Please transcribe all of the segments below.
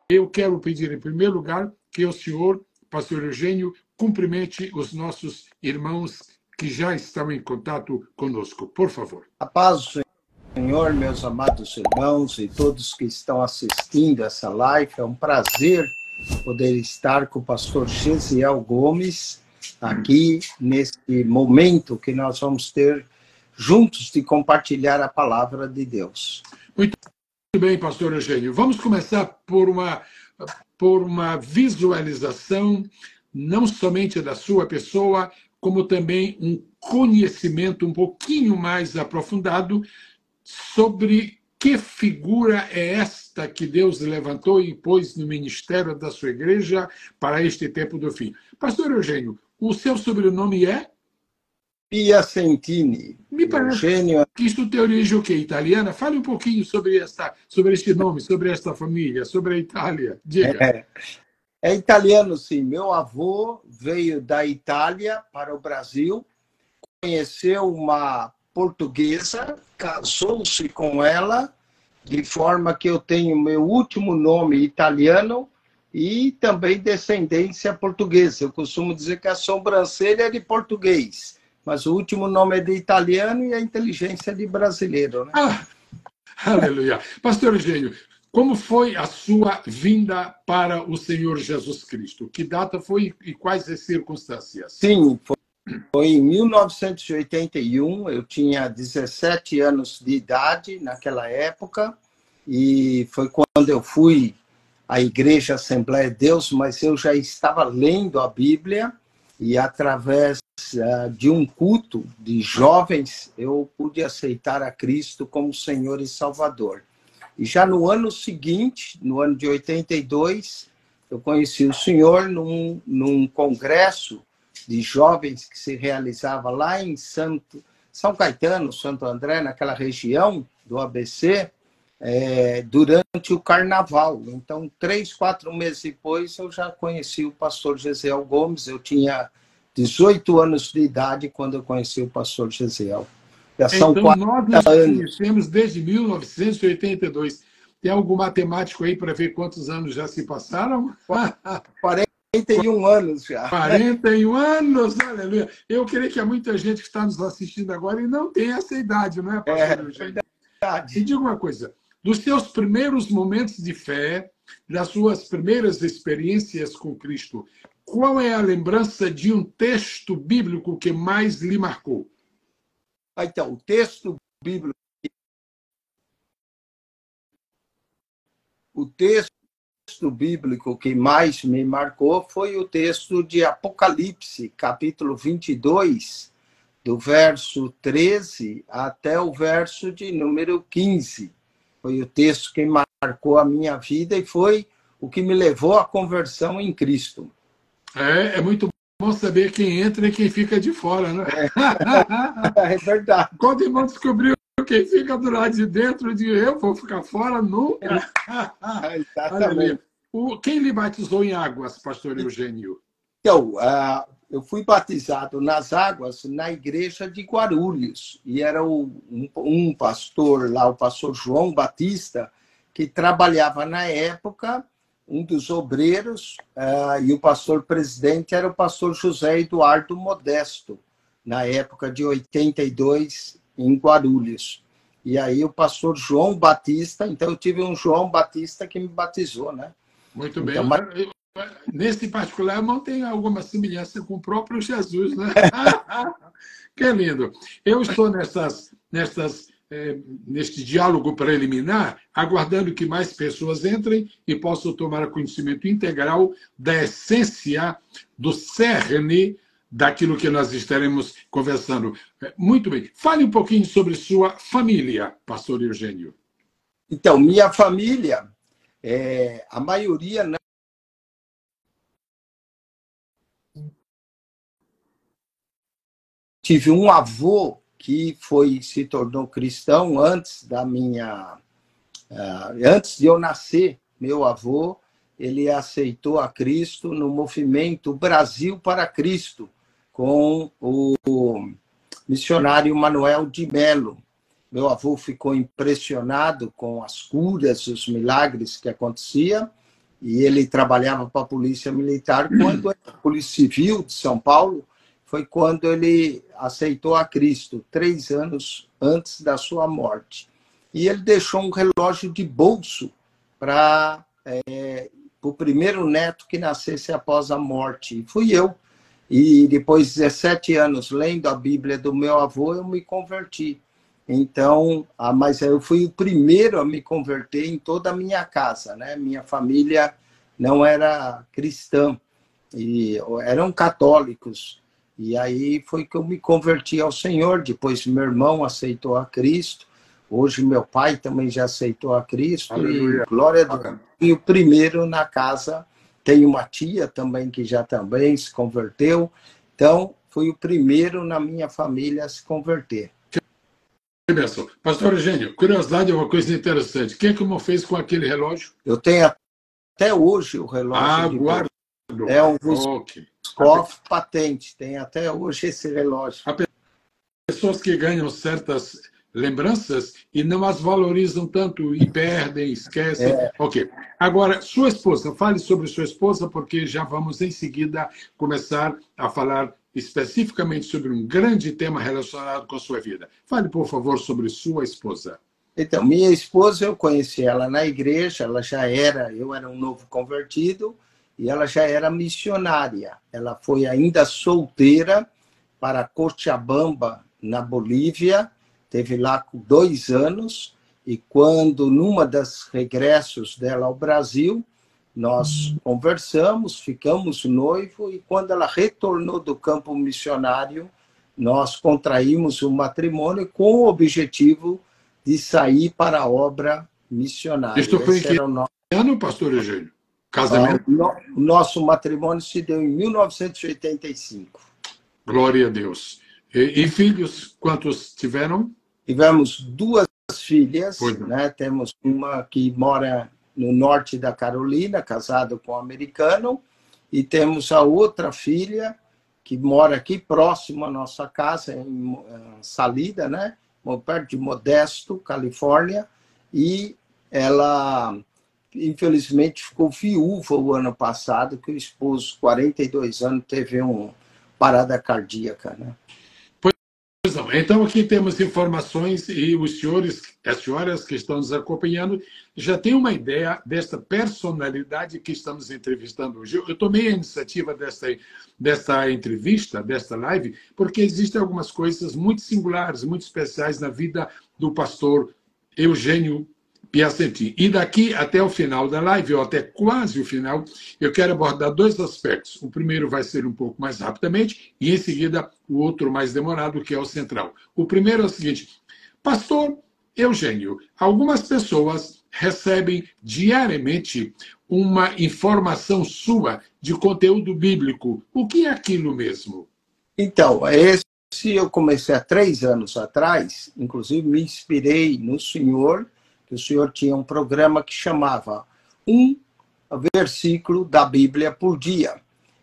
eu quero pedir, em primeiro lugar, que o senhor, pastor Eugênio, cumprimente os nossos irmãos que já estão em contato conosco. Por favor. A paz do Senhor, meus amados irmãos e todos que estão assistindo essa live. É um prazer poder estar com o pastor Gesiel Gomes aqui nesse momento que nós vamos ter juntos de compartilhar a palavra de Deus. Muito bem, pastor Eugênio. Vamos começar por uma visualização, não somente da sua pessoa, como também um conhecimento um pouquinho mais aprofundado sobre que figura é esta que Deus levantou e pôs no ministério da sua igreja para este tempo do fim. Pastor Eugênio, o seu sobrenome é? Piacentini. Me parece que isso tem origem o quê? Italiana? Fale um pouquinho sobre este nome, sobre esta família, sobre a Itália. Diga. É italiano, sim. Meu avô veio da Itália para o Brasil, conheceu uma portuguesa, casou-se com ela, de forma que eu tenho meu último nome italiano e também descendência portuguesa. Eu costumo dizer que a sobrancelha é de português, mas o último nome é de italiano e a inteligência é de brasileiro. Né? Aleluia. Pastor Eugênio, como foi a sua vinda para o Senhor Jesus Cristo? Que data foi e quais as circunstâncias? Sim, foi em 1981, eu tinha 17 anos de idade naquela época, e foi quando eu fui à Igreja Assembleia de Deus, mas eu já estava lendo a Bíblia, e através de um culto de jovens, eu pude aceitar a Cristo como Senhor e Salvador. E já no ano seguinte, no ano de 82, eu conheci o Senhor num congresso de jovens que se realizava lá em São Caetano, Santo André, naquela região do ABC, durante o carnaval. Então, 3, 4 meses depois, eu já conheci o pastor Gesiel Gomes. Eu tinha 18 anos de idade quando eu conheci o pastor Gesiel. Já são então, nós nos conhecemos desde 1982. Tem algum matemático aí para ver quantos anos já se passaram? 41 anos já. 41 anos, aleluia. Eu creio que há muita gente que está nos assistindo agora e não tem essa idade, não é, pastor Eugênio? Verdade. E diga uma coisa, dos seus primeiros momentos de fé, das suas primeiras experiências com Cristo, qual é a lembrança de um texto bíblico que mais lhe marcou? Então, o texto bíblico que mais me marcou foi o texto de Apocalipse, capítulo 22, do verso 13 até o verso de número 15. Foi o texto que marcou a minha vida e foi o que me levou à conversão em Cristo. É muito bom saber quem entra e quem fica de fora, né? É verdade. Quando o irmão descobriu quem fica do lado de dentro, eu vou ficar fora nunca. Exatamente. Quem lhe batizou em águas, pastor Eugênio? Então, eu fui batizado nas águas na igreja de Guarulhos. E era um pastor lá, o pastor João Batista, que trabalhava na época, um dos obreiros, e o pastor presidente era o pastor José Eduardo Modesto, na época de 82, em Guarulhos. E aí o pastor João Batista, então eu tive um João Batista que me batizou, né? Muito bem. Então, nesse particular, não tem alguma semelhança com o próprio Jesus, né? Que lindo. Eu estou neste diálogo preliminar, aguardando que mais pessoas entrem e possam tomar conhecimento integral da essência, do cerne daquilo que nós estaremos conversando. Muito bem. Fale um pouquinho sobre sua família, pastor Eugênio. Então, minha família, a maioria não. Tive um avô que se tornou cristão antes de eu nascer. Meu avô, ele aceitou a Cristo no movimento Brasil para Cristo, com o missionário Manuel de Melo. Meu avô ficou impressionado com as curas, os milagres que aconteciam, e ele trabalhava para a Polícia Militar. Quando a Polícia Civil de São Paulo, foi quando ele aceitou a Cristo, 3 anos antes da sua morte. E ele deixou um relógio de bolso para o primeiro neto que nascesse após a morte. E fui eu. E depois de 17 anos lendo a Bíblia do meu avô, eu me converti. Então, mas eu fui o primeiro a me converter em toda a minha casa, né? Minha família não era cristã, e eram católicos. E aí foi que eu me converti ao Senhor. Depois meu irmão aceitou a Cristo. Hoje meu pai também já aceitou a Cristo. Aleluia. E glória a Deus. E o primeiro na casa, tem uma tia também que já também se converteu. Então, fui o primeiro na minha família a se converter. Que bênção. Pastor Eugênio, curiosidade é uma coisa interessante. O que é que o irmão fez com aquele relógio? Eu tenho até hoje o relógio. Guardo. É um Vyckoff patente. Tem até hoje esse relógio. Há pessoas que ganham certas lembranças e não as valorizam tanto e perdem, esquecem. Ok. Agora, sua esposa, fale sobre sua esposa, porque já vamos em seguida começar a falar especificamente sobre um grande tema relacionado com a sua vida. Fale, por favor, sobre sua esposa. Então, minha esposa, eu conheci ela na igreja, eu era um novo convertido, e ela já era missionária. Ela foi ainda solteira para Cochabamba, na Bolívia, teve lá 2 anos, e quando, numa das regressos dela ao Brasil, nós conversamos, ficamos noivo, e quando ela retornou do campo missionário, nós contraímos um matrimônio com o objetivo de sair para a obra missionária. Isto foi em que ano, pastor Eugênio? Casamento? O nosso matrimônio se deu em 1985. Glória a Deus. E filhos, quantos tiveram? Tivemos 2 filhas, né? Temos uma que mora no norte da Carolina, casada com um americano, e temos a outra filha que mora aqui próximo à nossa casa, em Salida, né? Perto de Modesto, Califórnia, e ela, infelizmente, ficou viúva o ano passado, que o esposo, 42 anos, teve uma parada cardíaca, né? Então, aqui temos informações e os senhores, as senhoras que estão nos acompanhando já têm uma ideia desta personalidade que estamos entrevistando hoje. Eu tomei a iniciativa desta entrevista, desta live, porque existem algumas coisas muito singulares, muito especiais na vida do pastor Eugênio Piacentini. E daqui até o final da live, ou até quase o final, eu quero abordar 2 aspectos. O primeiro vai ser um pouco mais rapidamente, e em seguida o outro mais demorado, que é o central. O primeiro é o seguinte: pastor Eugênio, algumas pessoas recebem diariamente uma informação sua de conteúdo bíblico. O que é aquilo mesmo? Então, eu comecei há 3 anos atrás, inclusive me inspirei no senhor, que o senhor tinha um programa que chamava um versículo da Bíblia por dia.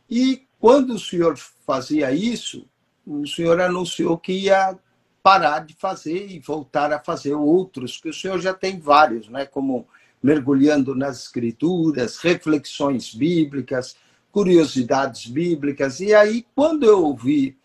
E quando o senhor fazia isso, o senhor anunciou que ia parar de fazer e voltar a fazer outros, que o senhor já tem vários, né? Como Mergulhando nas Escrituras, reflexões bíblicas, curiosidades bíblicas. E aí, quando eu ouvi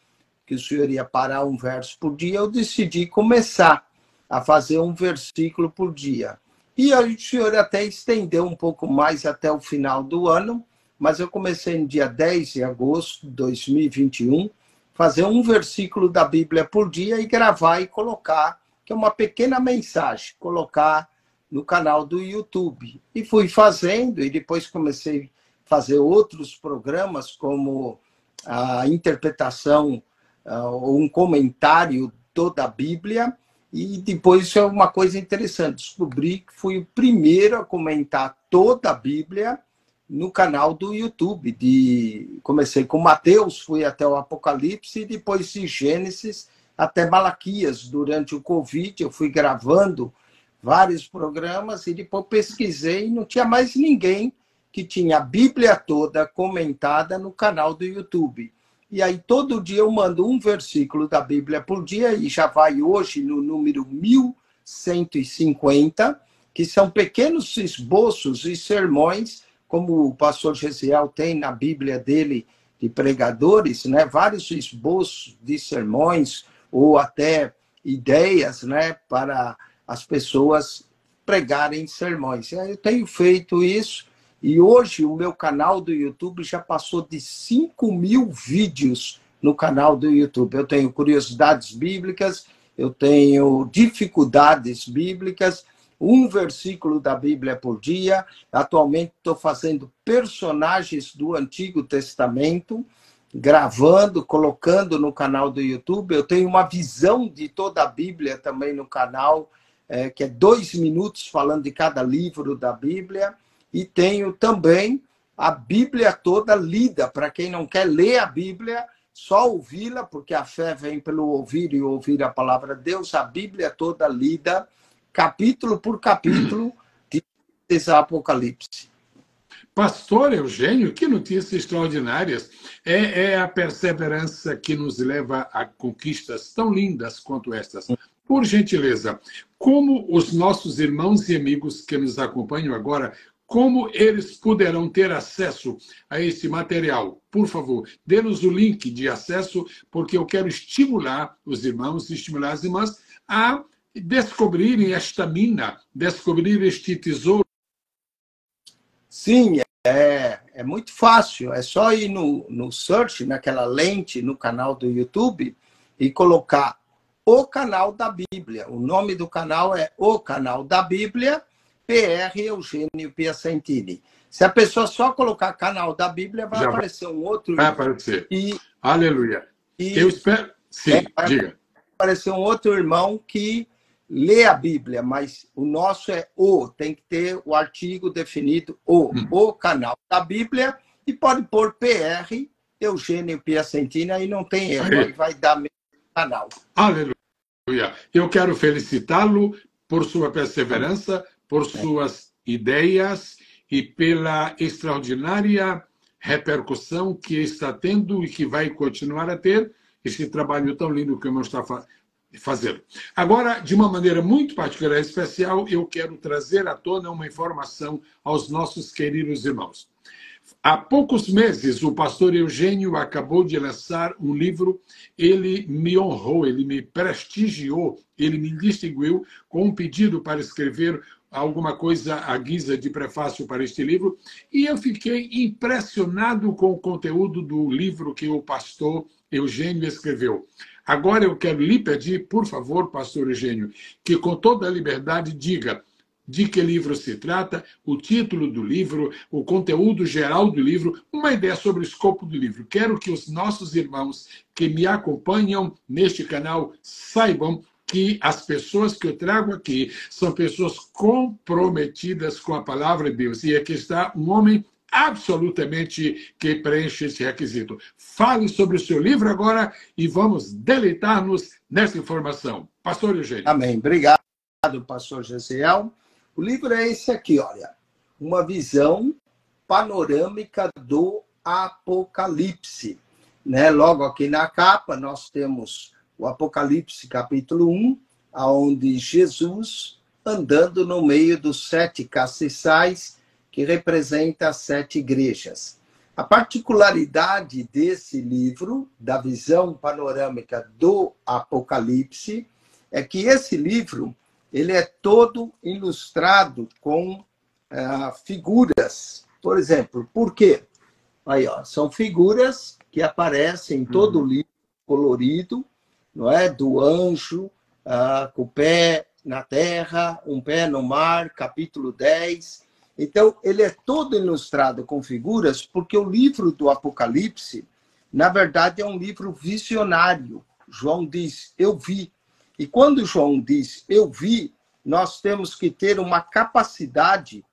que o senhor ia parar um verso por dia, eu decidi começar a fazer um versículo por dia. E aí o senhor até estendeu um pouco mais até o final do ano, mas eu comecei no dia 10 de agosto de 2021, fazer um versículo da Bíblia por dia e gravar e colocar, que é uma pequena mensagem, colocar no canal do YouTube. E fui fazendo, e depois comecei a fazer outros programas, como a interpretação, ou um comentário toda a Bíblia. E depois isso é uma coisa interessante, descobri que fui o primeiro a comentar toda a Bíblia no canal do YouTube. Comecei com Mateus, fui até o Apocalipse, e depois de Gênesis até Malaquias. Durante o Covid eu fui gravando vários programas e depois pesquisei e não tinha mais ninguém que tinha a Bíblia toda comentada no canal do YouTube. E aí, todo dia eu mando um versículo da Bíblia por dia, e já vai hoje no número 1150, que são pequenos esboços e sermões como o pastor Gesiel tem na Bíblia dele, de pregadores, né, vários esboços de sermões ou até ideias, né, para as pessoas pregarem sermões. Eu tenho feito isso e hoje o meu canal do YouTube já passou de 5.000 vídeos no canal do YouTube. Eu tenho curiosidades bíblicas, eu tenho dificuldades bíblicas, um versículo da Bíblia por dia. Atualmente estou fazendo personagens do Antigo Testamento, gravando, colocando no canal do YouTube. Eu tenho uma visão de toda a Bíblia também no canal, que é 2 minutos falando de cada livro da Bíblia. E tenho também a Bíblia toda lida, para quem não quer ler a Bíblia, só ouvi-la, porque a fé vem pelo ouvir e ouvir a palavra de Deus. A Bíblia toda lida, capítulo por capítulo, de Apocalipse. Pastor Eugênio, que notícias extraordinárias. É a perseverança que nos leva a conquistas tão lindas quanto estas. Por gentileza, como os nossos irmãos e amigos que nos acompanham agora, como eles poderão ter acesso a esse material? Por favor, dê-nos o link de acesso, porque eu quero estimular os irmãos e estimular as irmãs a descobrirem esta mina, descobrir este tesouro. Sim, é muito fácil. É só ir no search, naquela lente, no canal do YouTube, e colocar o canal da Bíblia. O nome do canal é O Canal da Bíblia, PR Eugênio Piacentini. Se a pessoa só colocar canal da Bíblia, vai aparecer um outro. Vai aparecer. Aleluia. Eu espero. Sim, diga. Vai aparecer um outro irmão que lê a Bíblia, mas o nosso é tem que ter o artigo definido, o canal da Bíblia, e pode pôr PR Eugênio Piacentini, aí não tem erro, aí vai dar mesmo canal. Aleluia. Eu quero felicitá-lo por sua perseverança, por suas ideias e pela extraordinária repercussão que está tendo e que vai continuar a ter esse trabalho tão lindo que o irmão está fazendo. Agora, de uma maneira muito particular e especial, eu quero trazer à tona uma informação aos nossos queridos irmãos. Há poucos meses, o pastor Eugênio acabou de lançar um livro. Ele me honrou, ele me prestigiou, ele me distinguiu com um pedido para escrever alguma coisa à guisa de prefácio para este livro, e eu fiquei impressionado com o conteúdo do livro que o pastor Eugênio escreveu. Agora eu quero lhe pedir, por favor, pastor Eugênio, que com toda a liberdade diga de que livro se trata, o título do livro, o conteúdo geral do livro, uma ideia sobre o escopo do livro. Quero que os nossos irmãos que me acompanham neste canal saibam que as pessoas que eu trago aqui são pessoas comprometidas com a palavra de Deus. E aqui está um homem absolutamente que preenche esse requisito. Fale sobre o seu livro agora e vamos deleitar-nos nessa informação. Pastor Eugênio. Amém. Obrigado, pastor Gesiel. O livro é esse aqui, olha. Uma visão panorâmica do Apocalipse. Né? Logo aqui na capa nós temos o Apocalipse capítulo 1, onde Jesus andando no meio dos 7 castiçais, que representa as 7 igrejas. A particularidade desse livro, da visão panorâmica do Apocalipse, é que esse livro ele é todo ilustrado com figuras. Por exemplo, por quê? Aí, ó, são figuras que aparecem em todo o livro colorido, não é? Do anjo, com o pé na terra, um pé no mar, capítulo 10. Então, ele é todo ilustrado com figuras, porque o livro do Apocalipse, na verdade, é um livro visionário. João diz, eu vi. E quando João diz, eu vi, nós temos que ter uma capacidade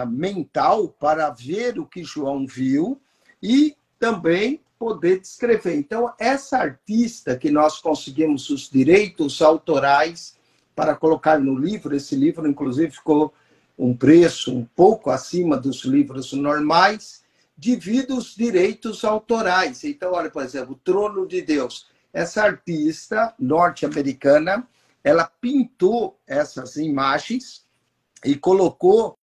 mental para ver o que João viu e também poder descrever. Então, essa artista que nós conseguimos os direitos autorais para colocar no livro, esse livro, inclusive, ficou um preço um pouco acima dos livros normais, devido aos direitos autorais. Então, olha, por exemplo, o Trono de Deus. Essa artista norte-americana, ela pintou essas imagens e colocou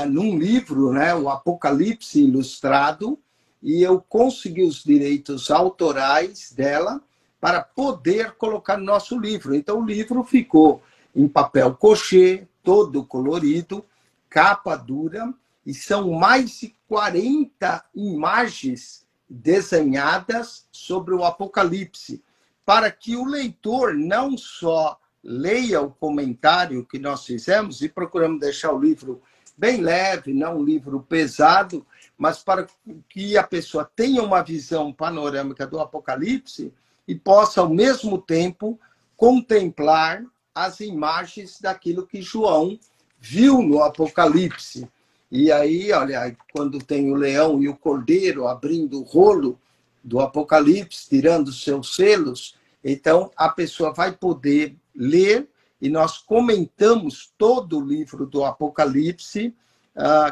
num livro, né, o Apocalipse Ilustrado, e eu consegui os direitos autorais dela para poder colocar no nosso livro. Então, o livro ficou em papel cochê, todo colorido, capa dura, e são mais de 40 imagens desenhadas sobre o Apocalipse, para que o leitor não só leia o comentário que nós fizemos, e procuramos deixar o livro bem leve, não um livro pesado, mas para que a pessoa tenha uma visão panorâmica do Apocalipse e possa, ao mesmo tempo, contemplar as imagens daquilo que João viu no Apocalipse. E aí, olha, quando tem o leão e o cordeiro abrindo o rolo do Apocalipse, tirando os seus selos, então a pessoa vai poder ler, e nós comentamos todo o livro do Apocalipse,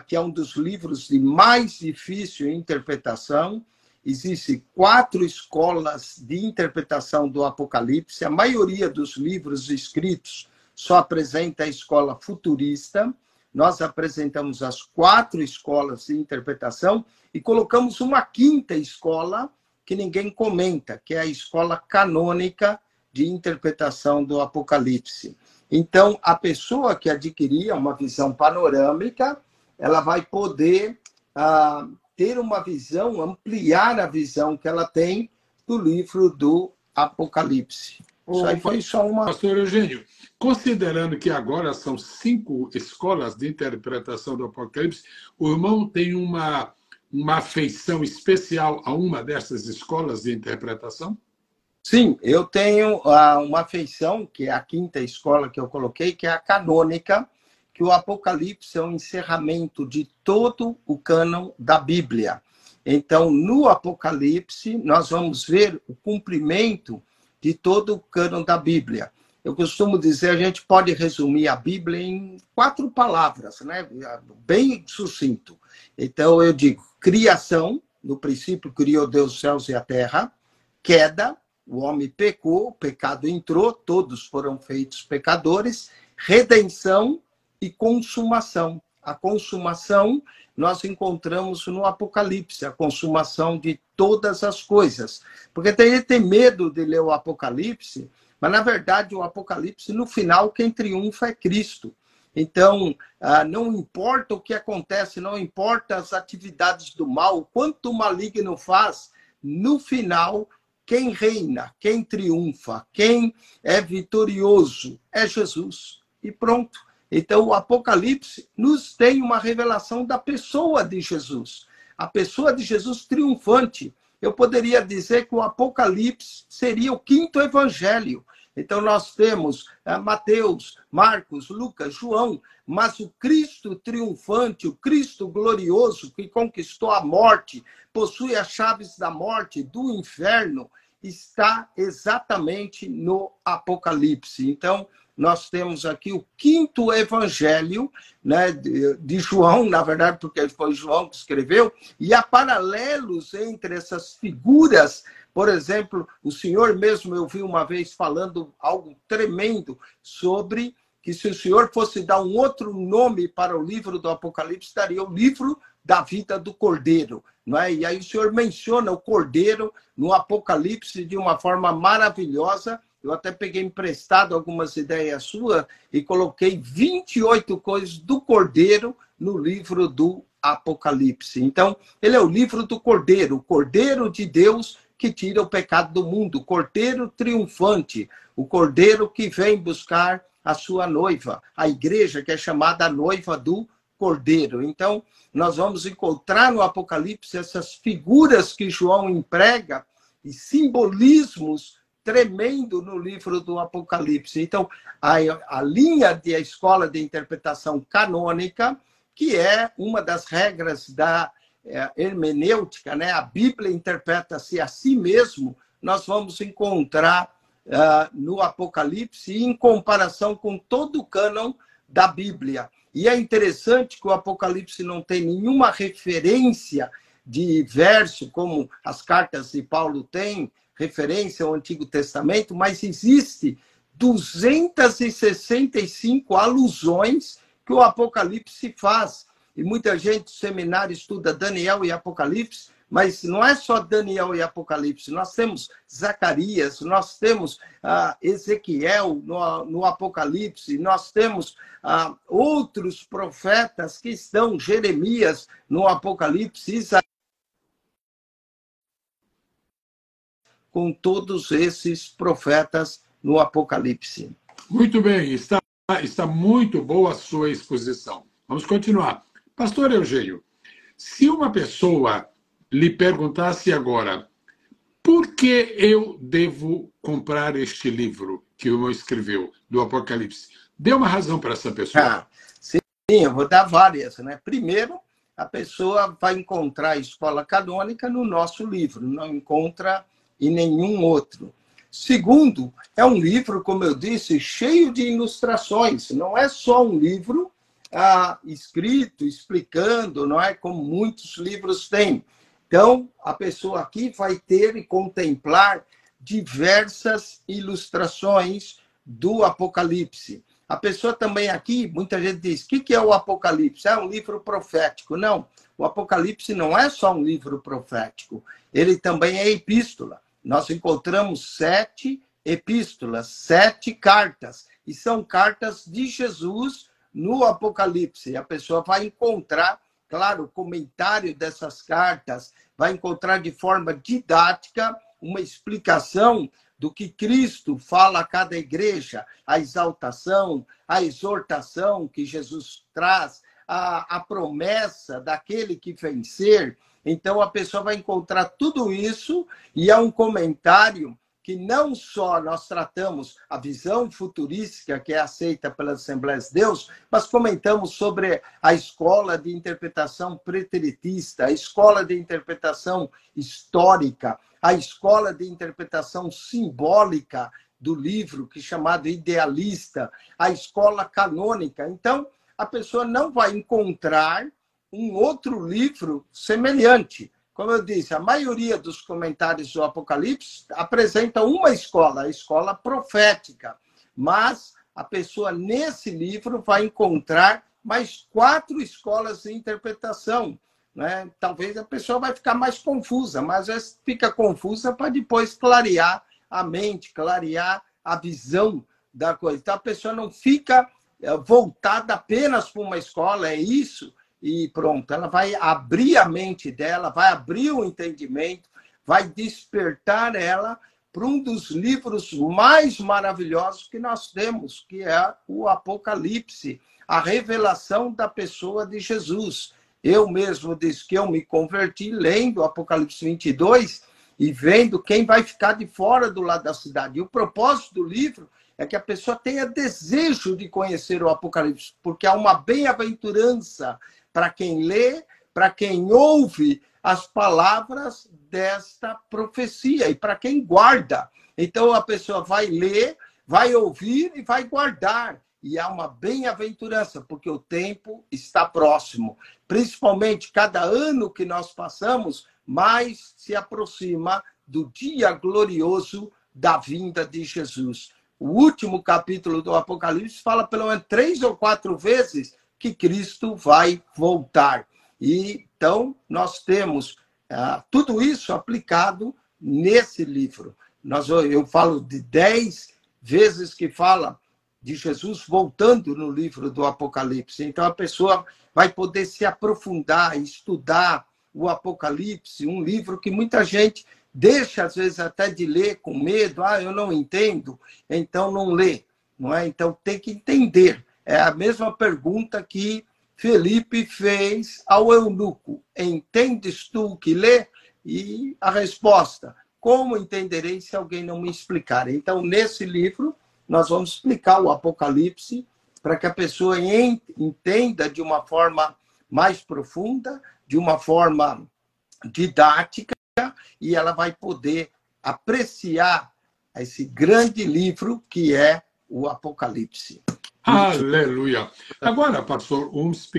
que é um dos livros de mais difícil interpretação. Existem 4 escolas de interpretação do Apocalipse. A maioria dos livros escritos só apresenta a escola futurista. Nós apresentamos as 4 escolas de interpretação e colocamos uma 5ª escola que ninguém comenta, que é a escola canônica de interpretação do Apocalipse. Então, a pessoa que adquirir uma visão panorâmica, ela vai poder ter uma visão, ampliar a visão que ela tem do livro do Apocalipse. Isso aí foi só uma... Pastor Eugênio, considerando que agora são 5 escolas de interpretação do Apocalipse, o irmão tem uma afeição especial a uma dessas escolas de interpretação? Sim, eu tenho uma afeição, que é a 5ª escola que eu coloquei, que é a canônica, que o Apocalipse é o encerramento de todo o cânon da Bíblia. Então, no Apocalipse, nós vamos ver o cumprimento de todo o cânon da Bíblia. Eu costumo dizer, a gente pode resumir a Bíblia em 4 palavras, né? Bem sucinto. Então, eu digo, criação, no princípio criou Deus os céus e a terra, queda, o homem pecou, o pecado entrou, todos foram feitos pecadores, redenção e consumação. A consumação nós encontramos no Apocalipse, a consumação de todas as coisas. Porque tem medo de ler o Apocalipse, mas, na verdade, o Apocalipse, no final, quem triunfa é Cristo. Então, não importa o que acontece, não importa as atividades do mal, quanto o maligno faz, no final, quem reina, quem triunfa, quem é vitorioso é Jesus. E pronto. Então, o Apocalipse nos tem uma revelação da pessoa de Jesus. A pessoa de Jesus triunfante. Eu poderia dizer que o Apocalipse seria o 5º evangelho. Então, nós temos Mateus, Marcos, Lucas, João, mas o Cristo triunfante, o Cristo glorioso, que conquistou a morte, possui as chaves da morte, do inferno, está exatamente no Apocalipse. Então, nós temos aqui o 5º evangelho, né, de João, na verdade, porque foi João que escreveu, e há paralelos entre essas figuras. Por exemplo, o senhor mesmo, eu vi uma vez falando algo tremendo sobre que se o senhor fosse dar um outro nome para o livro do Apocalipse, daria o livro da vida do Cordeiro. Não é? E aí o senhor menciona o Cordeiro no Apocalipse de uma forma maravilhosa. Eu até peguei emprestado algumas ideias suas e coloquei 28 coisas do Cordeiro no livro do Apocalipse. Então, ele é o livro do Cordeiro, o Cordeiro de Deus que tira o pecado do mundo, o Cordeiro triunfante, o Cordeiro que vem buscar a sua noiva, a igreja que é chamada a noiva do Cordeiro. Então, nós vamos encontrar no Apocalipse essas figuras que João emprega e simbolismos tremendo no livro do Apocalipse. Então, a linha de a escola de interpretação canônica, que é uma das regras da hermenêutica, né? A Bíblia interpreta-se a si mesmo, nós vamos encontrar no Apocalipse em comparação com todo o cânon da Bíblia. E é interessante que o Apocalipse não tem nenhuma referência de verso, como as cartas de Paulo têm, referência ao Antigo Testamento, mas existe 265 alusões que o Apocalipse faz. E muita gente no seminário estuda Daniel e Apocalipse, mas não é só Daniel e Apocalipse. Nós temos Zacarias, nós temos Ezequiel no Apocalipse, nós temos outros profetas que estão, Jeremias no Apocalipse, Isaías, com todos esses profetas no Apocalipse. Muito bem, está muito boa a sua exposição. Vamos continuar. Pastor Eugênio, se uma pessoa lhe perguntasse agora por que eu devo comprar este livro que o irmão escreveu, do Apocalipse, dê uma razão para essa pessoa. Sim, eu vou dar várias, né? Primeiro, a pessoa vai encontrar a escola canônica no nosso livro, não encontra em nenhum outro. Segundo, é um livro, como eu disse, cheio de ilustrações. Não é só um livro escrito, explicando, não é como muitos livros têm. Então, a pessoa aqui vai ter e contemplar diversas ilustrações do Apocalipse. A pessoa também aqui, muita gente diz, o que é o Apocalipse? É um livro profético. Não, o Apocalipse não é só um livro profético, ele também é epístola. Nós encontramos 7 epístolas, 7 cartas, e são cartas de Jesus no Apocalipse. A pessoa vai encontrar, claro, o comentário dessas cartas, vai encontrar de forma didática uma explicação do que Cristo fala a cada igreja, a exaltação, a exortação que Jesus traz, a promessa daquele que vencer. Então, a pessoa vai encontrar tudo isso e é um comentário que não só nós tratamos a visão futurística que é aceita pelas Assembleias de Deus, mas comentamos sobre a escola de interpretação preteritista, a escola de interpretação histórica, a escola de interpretação simbólica do livro, que é chamado idealista, a escola canônica. Então, a pessoa não vai encontrar um outro livro semelhante. Como eu disse, a maioria dos comentários do Apocalipse apresenta uma escola, a escola profética. Mas a pessoa, nesse livro, vai encontrar mais 4 escolas de interpretação. Né? Talvez a pessoa vai ficar mais confusa, mas fica confusa para depois clarear a mente, clarear a visão da coisa. Então, a pessoa não fica voltada apenas para uma escola, é isso, e pronto, ela vai abrir a mente dela, vai abrir o entendimento, vai despertar ela para um dos livros mais maravilhosos que nós temos, que é o Apocalipse, a revelação da pessoa de Jesus. Eu mesmo disse que eu me converti lendo o Apocalipse 22 e vendo quem vai ficar de fora do lado da cidade. E o propósito do livro é que a pessoa tenha desejo de conhecer o Apocalipse, porque há uma bem-aventurança para quem lê, para quem ouve as palavras desta profecia e para quem guarda. Então, a pessoa vai ler, vai ouvir e vai guardar. E há uma bem-aventurança, porque o tempo está próximo. Principalmente, cada ano que nós passamos, mais se aproxima do dia glorioso da vinda de Jesus. O último capítulo do Apocalipse fala pelo menos 3 ou 4 vezes que Cristo vai voltar. E, então, nós temos tudo isso aplicado nesse livro. Eu falo de 10 vezes que fala de Jesus voltando no livro do Apocalipse. Então, a pessoa vai poder se aprofundar, estudar o Apocalipse, um livro que muita gente deixa, às vezes, até de ler com medo. Eu não entendo, então não lê. Não é? Então, tem que entender. É a mesma pergunta que Felipe fez ao eunuco. Entendes tu o que lê? E a resposta, como entenderei se alguém não me explicar? Então, nesse livro, nós vamos explicar o Apocalipse para que a pessoa entenda de uma forma mais profunda, de uma forma didática, e ela vai poder apreciar esse grande livro que é o Apocalipse. Aleluia! Agora, pastor, uns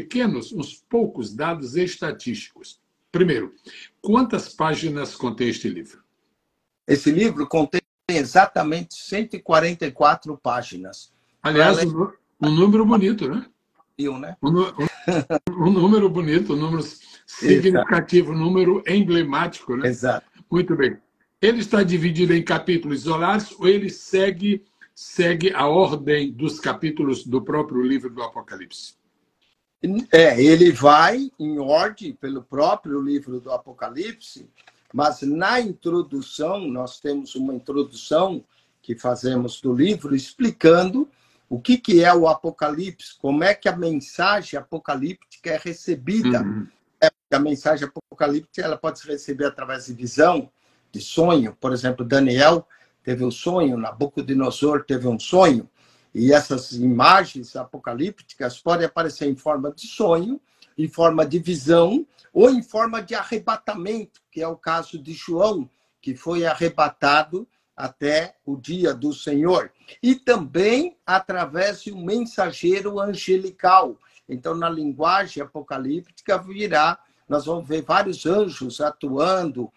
poucos dados estatísticos. Primeiro, quantas páginas contém este livro? Esse livro contém exatamente 144 páginas. Aliás, um número bonito, né? né? Um número bonito, um número significativo, um número emblemático, né? Exato. Muito bem. Ele está dividido em capítulos isolados ou ele segue a ordem dos capítulos do próprio livro do Apocalipse? Ele vai em ordem pelo próprio livro do Apocalipse, mas na introdução, nós temos uma introdução que fazemos do livro explicando o que é o Apocalipse, como é que a mensagem apocalíptica é recebida. A mensagem apocalíptica ela pode ser recebida através de visão, de sonho. Por exemplo, Daniel teve um sonho, Nabucodonosor teve um sonho, e essas imagens apocalípticas podem aparecer em forma de sonho, em forma de visão, ou em forma de arrebatamento, que é o caso de João, que foi arrebatado até o dia do Senhor. E também através de um mensageiro angelical. Então, na linguagem apocalíptica, nós vamos ver vários anjos atuando,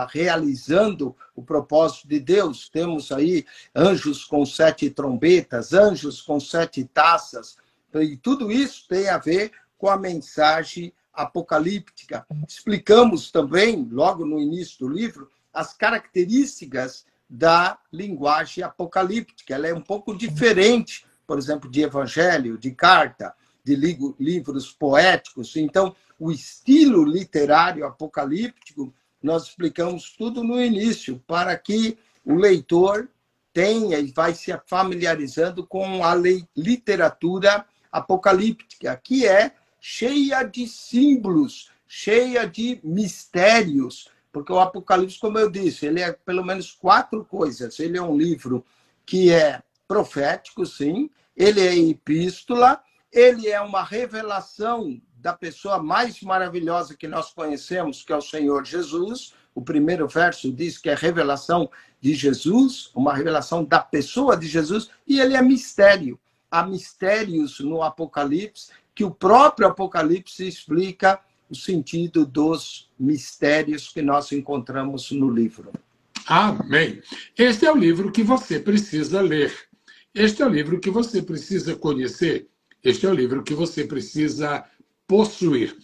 realizando o propósito de Deus. Temos aí anjos com 7 trombetas, anjos com 7 taças, e tudo isso tem a ver com a mensagem apocalíptica. Explicamos também, logo no início do livro, as características da linguagem apocalíptica. Ela é um pouco diferente, por exemplo, de evangelho, de carta, de livros poéticos. Então, o estilo literário apocalíptico, nós explicamos tudo no início, para que o leitor tenha e vai se familiarizando com a literatura apocalíptica, que é cheia de símbolos, cheia de mistérios, porque o Apocalipse, como eu disse, ele é pelo menos 4 coisas. Ele é um livro que é profético, sim, ele é epístola, ele é uma revelação da pessoa mais maravilhosa que nós conhecemos, que é o Senhor Jesus. O primeiro verso diz que é revelação de Jesus, uma revelação da pessoa de Jesus, e ele é mistério. Há mistérios no Apocalipse, que o próprio Apocalipse explica o sentido dos mistérios que nós encontramos no livro. Amém. Este é o livro que você precisa ler. Este é o livro que você precisa conhecer. Este é o livro que você precisa possuir.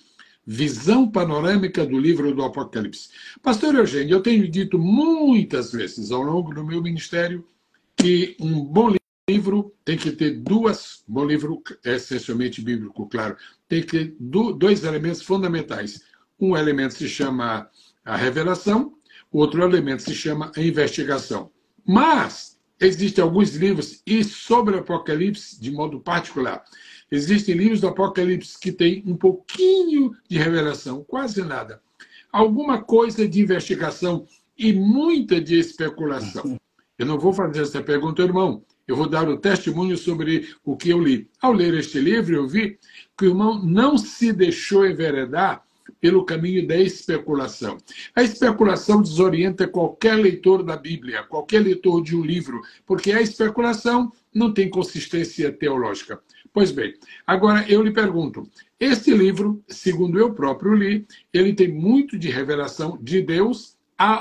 Visão panorâmica do livro do Apocalipse. Pastor Eugênio, eu tenho dito muitas vezes ao longo do meu ministério que um bom livro tem que ter bom livro é essencialmente bíblico, claro, tem que ter 2 elementos fundamentais. Um elemento se chama a revelação, o outro elemento se chama a investigação. Mas existem alguns livros, e sobre o Apocalipse, de modo particular, existem livros do Apocalipse que têm um pouquinho de revelação, quase nada. Alguma coisa de investigação e muita de especulação. Eu não vou fazer essa pergunta, irmão. Eu vou dar o testemunho sobre o que eu li. Ao ler este livro, eu vi que o irmão não se deixou enveredar pelo caminho da especulação. A especulação desorienta qualquer leitor da Bíblia, qualquer leitor de um livro, porque a especulação não tem consistência teológica. Pois bem, agora eu lhe pergunto, este livro, segundo eu próprio li, ele tem muito de revelação de Deus,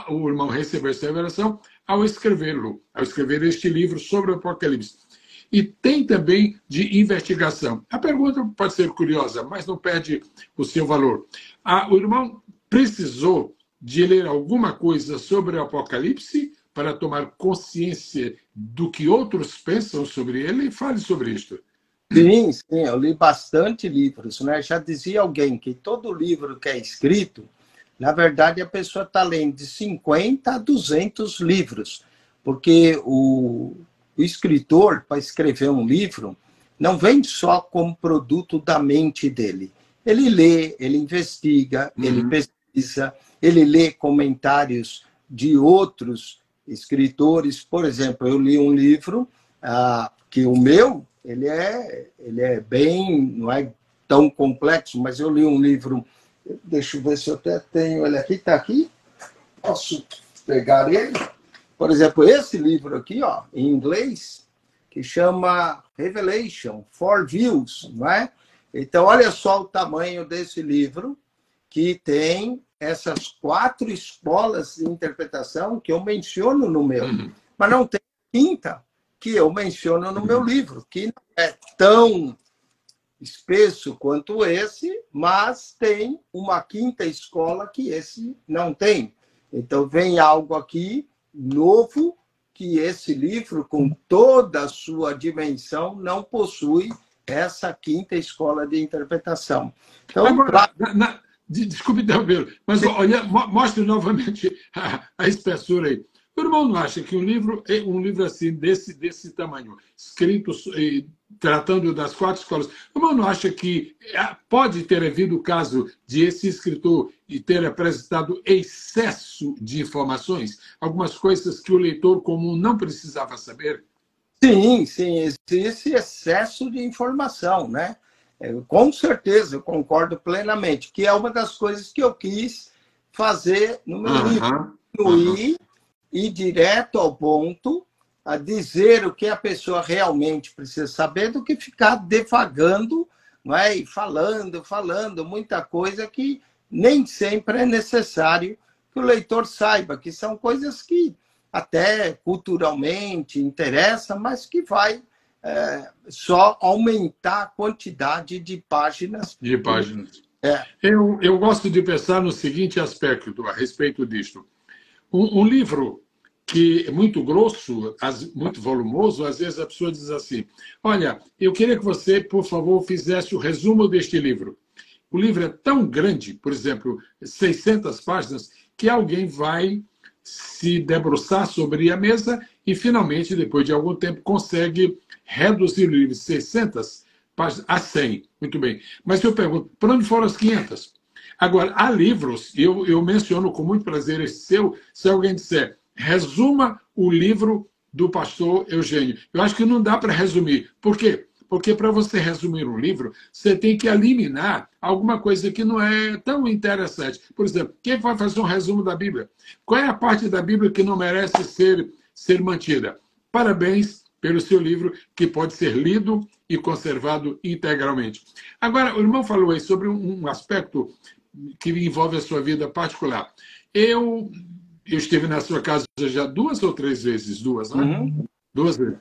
o irmão recebeu essa revelação ao escrevê-lo, ao escrever este livro sobre o Apocalipse. E tem também de investigação. A pergunta pode ser curiosa, mas não perde o seu valor. O irmão precisou de ler alguma coisa sobre o Apocalipse para tomar consciência do que outros pensam sobre ele? Fale sobre isto. Sim, eu li bastante livros, né? Já dizia alguém que todo livro que é escrito, na verdade, a pessoa está lendo de 50 a 200 livros, porque o escritor, para escrever um livro, não vem só como produto da mente dele. Ele lê, ele investiga, ele pesquisa, ele lê comentários de outros escritores. Por exemplo, eu li um livro que o meu, ele é bem, não é tão complexo, mas eu li um livro, deixa eu ver se eu até tenho ele aqui, está aqui, posso pegar ele. Por exemplo, esse livro aqui, ó, em inglês, que chama Revelation, 4 Views, não é? Então, olha só o tamanho desse livro, que tem essas 4 escolas de interpretação que eu menciono no meu, mas não tem a 5ª que eu menciono no meu livro, que não é tão espesso quanto esse, mas tem uma quinta escola que esse não tem. Então, vem algo aqui novo que esse livro, com toda a sua dimensão, não possui essa quinta escola de interpretação. Então, agora, desculpe interromper, mas olha, mostre novamente a espessura aí. O irmão não acha que um livro assim, desse tamanho, escrito tratando das 4 escolas, o irmão não acha que pode ter havido o caso de esse escritor e ter apresentado excesso de informações, algumas coisas que o leitor comum não precisava saber? Sim, existe excesso de informação, né? Com certeza, eu concordo plenamente, que é uma das coisas que eu quis fazer no meu livro. Ir direto ao ponto, a dizer o que a pessoa realmente precisa saber, do que ficar devagando, não é? E falando muita coisa que nem sempre é necessário que o leitor saiba, que são coisas que até culturalmente interessam, mas que vai só aumentar a quantidade de páginas. De páginas. Eu gosto de pensar no seguinte aspecto a respeito disto. Um livro que é muito grosso, muito volumoso, às vezes a pessoa diz assim, olha, eu queria que você, por favor, fizesse o resumo deste livro. O livro é tão grande, por exemplo, 600 páginas, que alguém vai se debruçar sobre a mesa e, finalmente, depois de algum tempo, consegue reduzir o livro de 600 páginas a 100. Muito bem. Mas eu pergunto, para onde foram as 500? Agora, há livros, e eu menciono com muito prazer esse seu, se alguém disser, resuma o livro do pastor Eugênio. Eu acho que não dá para resumir. Por quê? Porque para você resumir um livro, você tem que eliminar alguma coisa que não é tão interessante. Por exemplo, quem vai fazer um resumo da Bíblia? Qual é a parte da Bíblia que não merece ser mantida? Parabéns pelo seu livro, que pode ser lido e conservado integralmente. Agora, o irmão falou aí sobre um aspecto que envolve a sua vida particular. Eu estive na sua casa já 2 ou 3 vezes, 2, né? 2 vezes.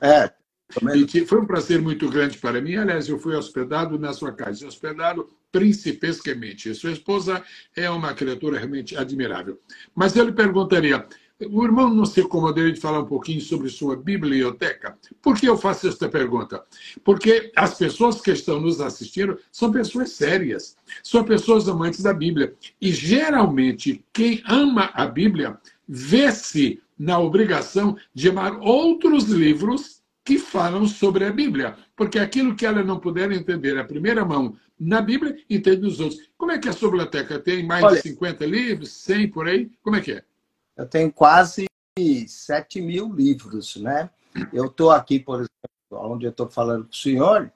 E foi um prazer muito grande para mim. Aliás, eu fui hospedado na sua casa, hospedado principescamente. A sua esposa é uma criatura realmente admirável. Mas eu lhe perguntaria, o irmão não se incomodaria de falar um pouquinho sobre sua biblioteca? Por que eu faço esta pergunta? Porque as pessoas que estão nos assistindo são pessoas sérias, são pessoas amantes da Bíblia. E, geralmente, quem ama a Bíblia vê-se na obrigação de amar outros livros que falam sobre a Bíblia. Porque aquilo que ela não puder entender à primeira mão na Bíblia, entende nos outros. Como é que é a sua biblioteca? Tem mais de 50 livros? 100 por aí? Como é que é? Eu tenho quase 7.000 livros, né? Eu estou aqui, por exemplo, onde eu estou falando com o senhor,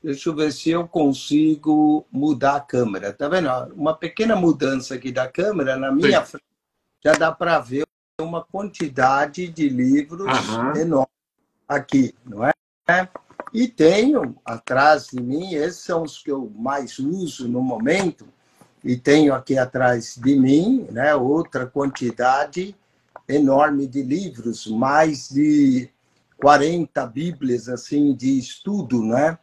deixa eu ver se eu consigo mudar a câmera. Tá vendo? Uma pequena mudança aqui da câmera, na minha frente, já dá para ver uma quantidade de livros enorme aqui, não é? E tenho atrás de mim, esses são os que eu mais uso no momento, e tenho aqui atrás de mim, né, outra quantidade enorme de livros, mais de 40 bíblias assim, de estudo, né?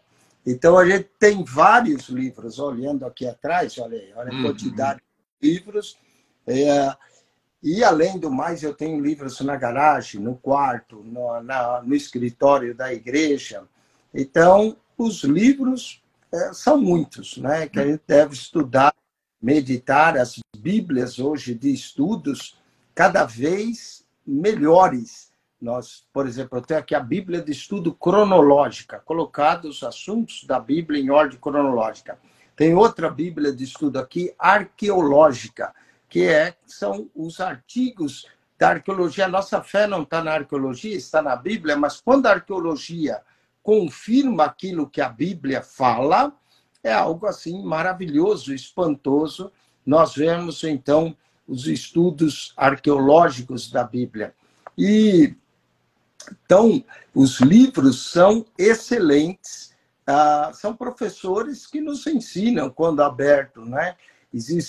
Então, a gente tem vários livros, olhando aqui atrás, olha a quantidade de livros. E, além do mais, eu tenho livros na garagem, no quarto, no escritório da igreja. Então, os livros são muitos, né? Que a gente deve estudar, meditar. As Bíblias hoje de estudos cada vez melhores. Por exemplo, eu tenho aqui a Bíblia de estudo cronológica, colocados os assuntos da Bíblia em ordem cronológica. Tem outra Bíblia de estudo aqui, arqueológica, que são os artigos da arqueologia. A nossa fé não está na arqueologia, está na Bíblia, mas quando a arqueologia confirma aquilo que a Bíblia fala, é algo assim maravilhoso, espantoso. Nós vemos, então, os estudos arqueológicos da Bíblia. Então, os livros são excelentes, são professores que nos ensinam quando aberto, né?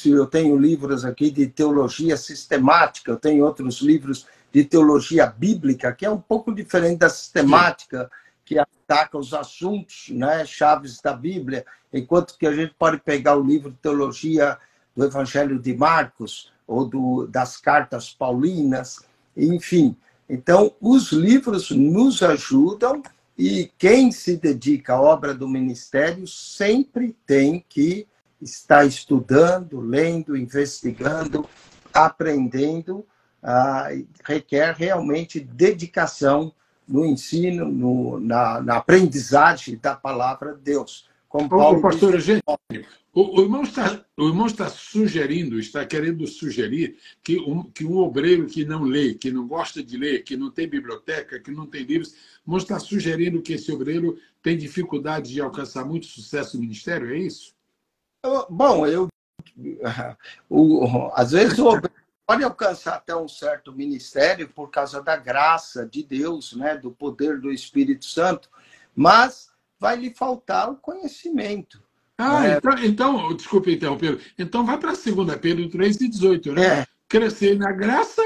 Eu tenho livros aqui de teologia sistemática, eu tenho outros livros de teologia bíblica, que é um pouco diferente da sistemática, que ataca os assuntos, né, chaves da Bíblia, enquanto que a gente pode pegar o livro de teologia do Evangelho de Marcos ou das cartas paulinas, enfim. Então, os livros nos ajudam e quem se dedica à obra do ministério sempre tem que estar estudando, lendo, investigando, aprendendo, requer realmente dedicação no ensino, na aprendizagem da palavra de Deus. Como Paulo pastor Eugênio, o irmão está sugerindo, está querendo sugerir que um obreiro que não lê, que não gosta de ler, que não tem biblioteca, que não tem livros, o irmão está sugerindo que esse obreiro tem dificuldade de alcançar muito sucesso no ministério, é isso? Bom, às vezes o obreiro pode alcançar até um certo ministério por causa da graça de Deus, né, do poder do Espírito Santo, mas vai lhe faltar o conhecimento. Então, desculpe interromper, então vai para 2 Pedro 3,18, né? Crescer na graça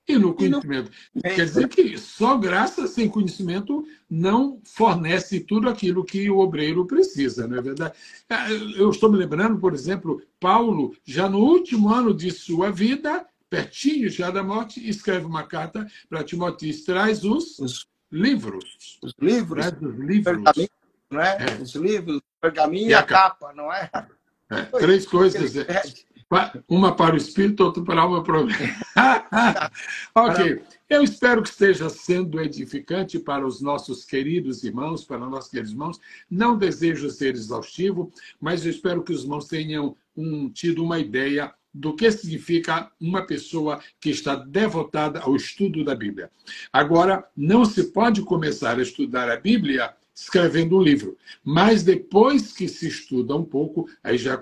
e no conhecimento. Quer dizer que só graça sem conhecimento não fornece tudo aquilo que o obreiro precisa, não é verdade? Eu estou me lembrando, por exemplo, Paulo, já no último ano de sua vida, pertinho já da morte, escreve uma carta para Timóteo, traz os livros. Os livros. Traz os livros. Não é? Os livros, o pergaminho e a capa, não é? Três coisas. Uma para o espírito, outra para a alma. Ok. Eu espero que esteja sendo edificante para os nossos queridos irmãos, para os nossos queridos irmãos. Não desejo ser exaustivo, mas eu espero que os irmãos tenham tido uma ideia do que significa uma pessoa que está devotada ao estudo da Bíblia. Agora, não se pode começar a estudar a Bíblia escrevendo um livro. Mas depois que se estuda um pouco, aí já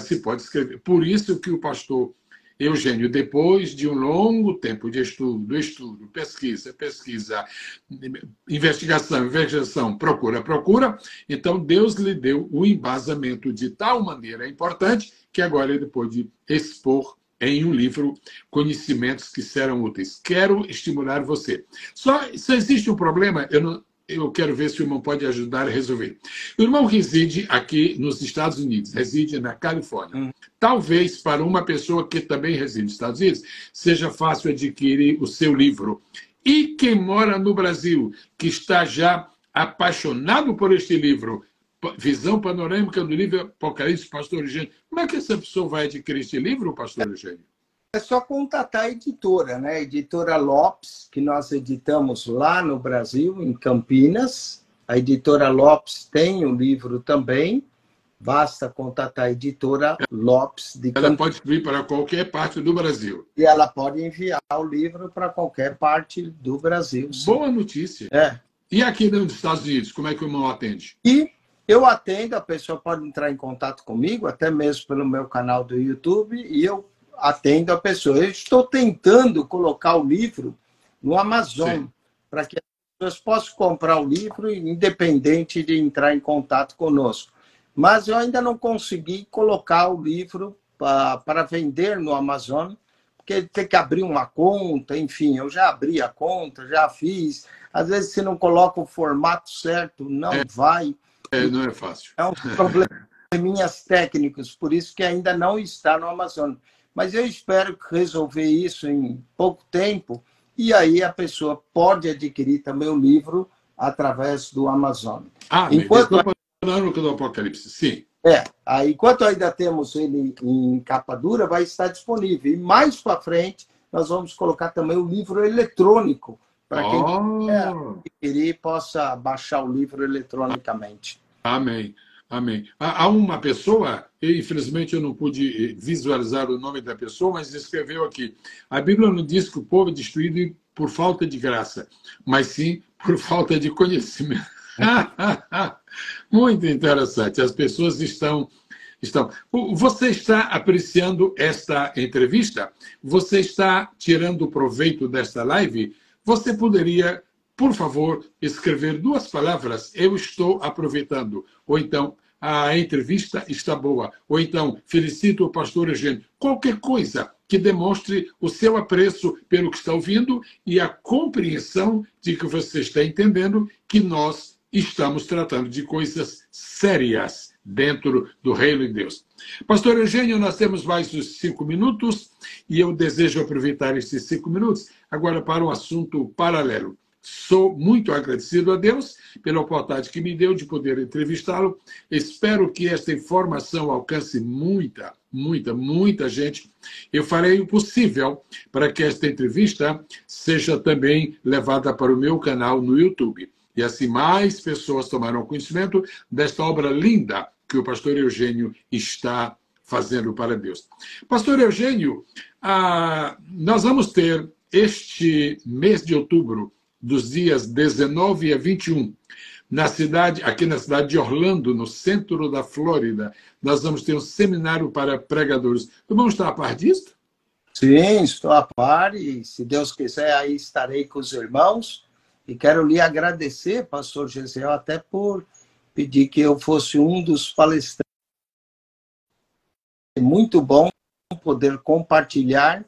se pode escrever. Por isso que o pastor Eugênio, depois de um longo tempo de estudo, pesquisa, investigação, procura, então Deus lhe deu o embasamento de tal maneira importante que agora ele pôde expor em um livro conhecimentos que serão úteis. Quero estimular você. Só existe um problema, eu quero ver se o irmão pode ajudar a resolver. O irmão reside aqui nos Estados Unidos, reside na Califórnia. Talvez para uma pessoa que também reside nos Estados Unidos, seja fácil adquirir o seu livro. E quem mora no Brasil, que está já apaixonado por este livro, Visão Panorâmica do Livro Apocalipse, pastor Eugênio, como é que essa pessoa vai adquirir este livro, pastor Eugênio? É só contatar a editora, né? A editora Lopes, que nós editamos lá no Brasil, em Campinas. A editora Lopes tem o livro também. Basta contatar a editora Lopes de Campinas. Ela pode vir para qualquer parte do Brasil. E ela pode enviar o livro para qualquer parte do Brasil. Sim. Boa notícia. E aqui nos Estados Unidos, como é que o irmão atende? E eu atendo, a pessoa pode entrar em contato comigo, até mesmo pelo meu canal do YouTube, e eu atendo a pessoa. Eu estou tentando colocar o livro no Amazon, para que as pessoas possam comprar o livro, independente de entrar em contato conosco. Mas eu ainda não consegui colocar o livro para vender no Amazon, porque tem que abrir uma conta, enfim, eu já abri a conta, já fiz. Às vezes, se não coloca o formato certo, não vai. Não é fácil. É um probleminhas técnicos, por isso que ainda não está no Amazon. Mas eu espero resolver isso em pouco tempo, e aí a pessoa pode adquirir também o livro através do Amazon. Enquanto do Apocalipse, sim. Enquanto ainda temos ele em capa dura, vai estar disponível. E mais para frente, nós vamos colocar também o livro eletrônico, para quem adquirir possa baixar o livro eletronicamente. Amém. Amém. Há uma pessoa, infelizmente eu não pude visualizar o nome da pessoa, mas escreveu aqui. A Bíblia não diz que o povo é destruído por falta de graça, mas sim por falta de conhecimento. Muito interessante. As pessoas estão... Você está apreciando esta entrevista? Você está tirando proveito desta live? Você poderia, por favor, escrever 2 palavras, eu estou aproveitando. Ou então, a entrevista está boa. Ou então, felicito o pastor Eugênio. Qualquer coisa que demonstre o seu apreço pelo que está ouvindo e a compreensão de que você está entendendo que nós estamos tratando de coisas sérias dentro do reino de Deus. Pastor Eugênio, nós temos mais uns 5 minutos e eu desejo aproveitar esses 5 minutos agora para um assunto paralelo. Sou muito agradecido a Deus pela oportunidade que me deu de poder entrevistá-lo. Espero que esta informação alcance muita gente. Eu farei o possível para que esta entrevista seja também levada para o meu canal no YouTube. E assim mais pessoas tomarão conhecimento desta obra linda que o pastor Eugênio está fazendo para Deus. Pastor Eugênio, nós vamos ter este mês de outubro, dos dias 19 a 21, aqui na cidade de Orlando, no centro da Flórida, nós vamos ter um seminário para pregadores. Vamos estar a par disso? Sim, estou a par e, se Deus quiser, aí estarei com os irmãos. E quero lhe agradecer, pastor Gesiel, até por pedir que eu fosse um dos palestrantes. É muito bom poder compartilhar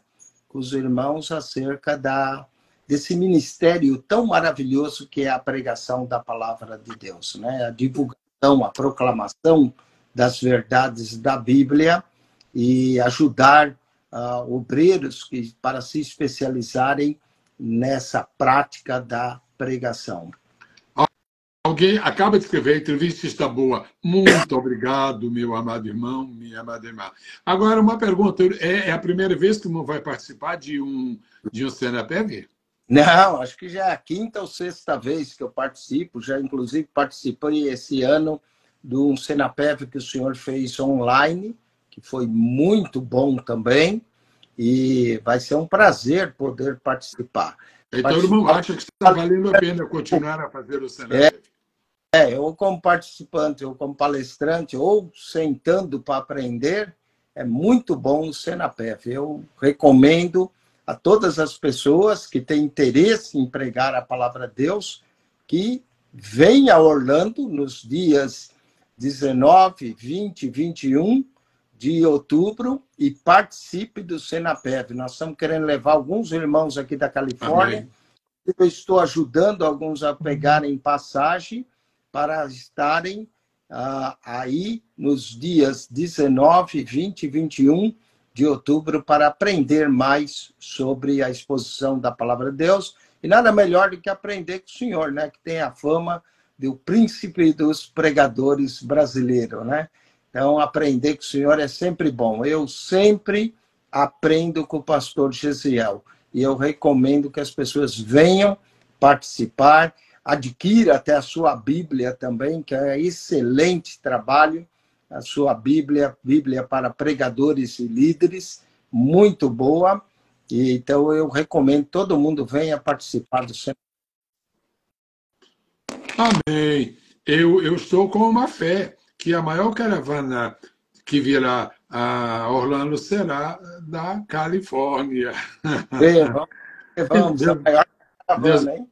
com os irmãos acerca desse ministério tão maravilhoso que é a pregação da palavra de Deus, né? A divulgação, a proclamação das verdades da Bíblia e ajudar obreiros para se especializarem nessa prática da pregação. Alguém acaba de escrever, a entrevista está boa. Muito obrigado, meu amado irmão, minha amada irmã. Agora, uma pergunta. É a primeira vez que não vai participar de um CNAPEV? Não, acho que já é a 5ª ou 6ª vez que eu participo. Já, inclusive, participei esse ano de um CNAPEV que o senhor fez online, que foi muito bom também. E vai ser um prazer poder participar. Então, o irmão acha que está valendo a pena continuar a fazer o CNAPEV? Eu como participante, ou como palestrante, ou sentando para aprender, é muito bom o CNAPEV. Eu recomendo a todas as pessoas que têm interesse em pregar a palavra de Deus, que venham a Orlando nos dias 19, 20 e 21 de outubro e participe do CNAPEV. Nós estamos querendo levar alguns irmãos aqui da Califórnia. Amém. Eu estou ajudando alguns a pegarem passagem para estarem aí nos dias 19, 20 e 21 de outubro para aprender mais sobre a exposição da palavra de Deus. E nada melhor do que aprender com o senhor, né? Que tem a fama do príncipe dos pregadores brasileiros, né? Então, aprender com o senhor é sempre bom. Eu sempre aprendo com o pastor Gesiel. E eu recomendo que as pessoas venham participar, adquira até a sua Bíblia também, que é excelente trabalho, a sua Bíblia para pregadores e líderes, muito boa. E, então, eu recomendo que todo mundo venha participar do centro. Amém. Eu estou com uma fé que a maior caravana que virá a Orlando será da Califórnia. Vamos, a maior caravana, hein?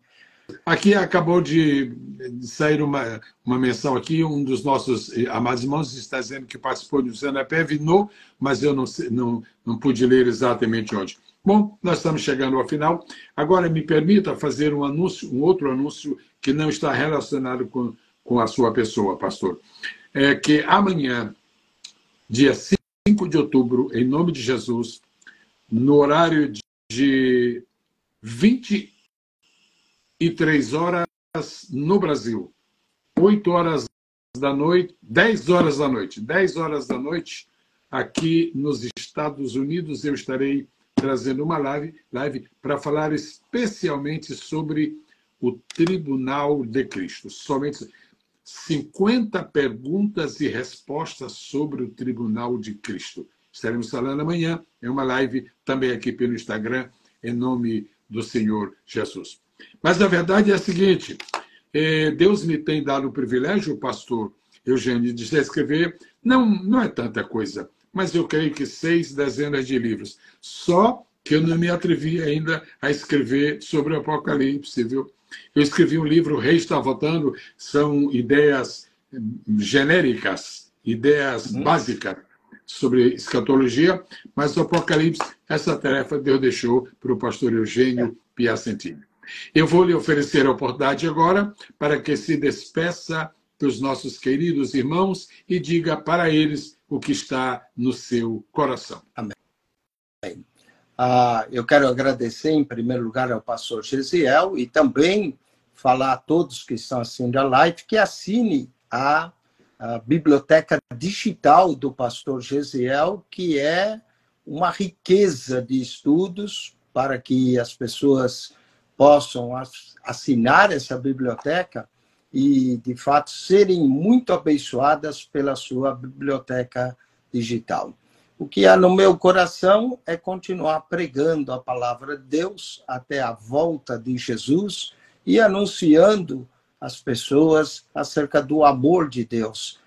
Aqui acabou de sair uma menção aqui, um dos nossos amados irmãos está dizendo que participou do CNAPEV, mas eu não pude ler exatamente onde. Bom, nós estamos chegando ao final. Agora me permita fazer um outro anúncio que não está relacionado com a sua pessoa, pastor. É que amanhã, dia 5 de outubro, em nome de Jesus, no horário de 23 horas no Brasil, 8 horas da noite, 10 horas da noite, 10 horas da noite, aqui nos Estados Unidos, eu estarei trazendo uma live para falar especialmente sobre o Tribunal de Cristo. Somente 50 perguntas e respostas sobre o Tribunal de Cristo. Estaremos falando amanhã, é uma live também aqui pelo Instagram, em nome do Senhor Jesus. Mas a verdade é a seguinte, Deus me tem dado o privilégio, pastor Eugênio, de escrever, não é tanta coisa, mas eu creio que 6 dezenas de livros. Só que eu não me atrevi ainda a escrever sobre o Apocalipse, viu? Eu escrevi um livro, O Rei Está Votando, são ideias genéricas, ideias básicas. sobre escatologia, mas o Apocalipse, essa tarefa Deus deixou para o pastor Eugênio Piacentini. Eu vou lhe oferecer a oportunidade agora para que se despeça dos nossos queridos irmãos e diga para eles o que está no seu coração. Amém. Eu quero agradecer, em primeiro lugar, ao pastor Gesiel e também falar a todos que estão assistindo a live que assine a biblioteca digital do pastor Gesiel, que é uma riqueza de estudos para que as pessoas possam assinar essa biblioteca e, de fato, serem muito abençoadas pela sua biblioteca digital. O que há no meu coração é continuar pregando a palavra de Deus até a volta de Jesus e anunciando às pessoas acerca do amor de Deus,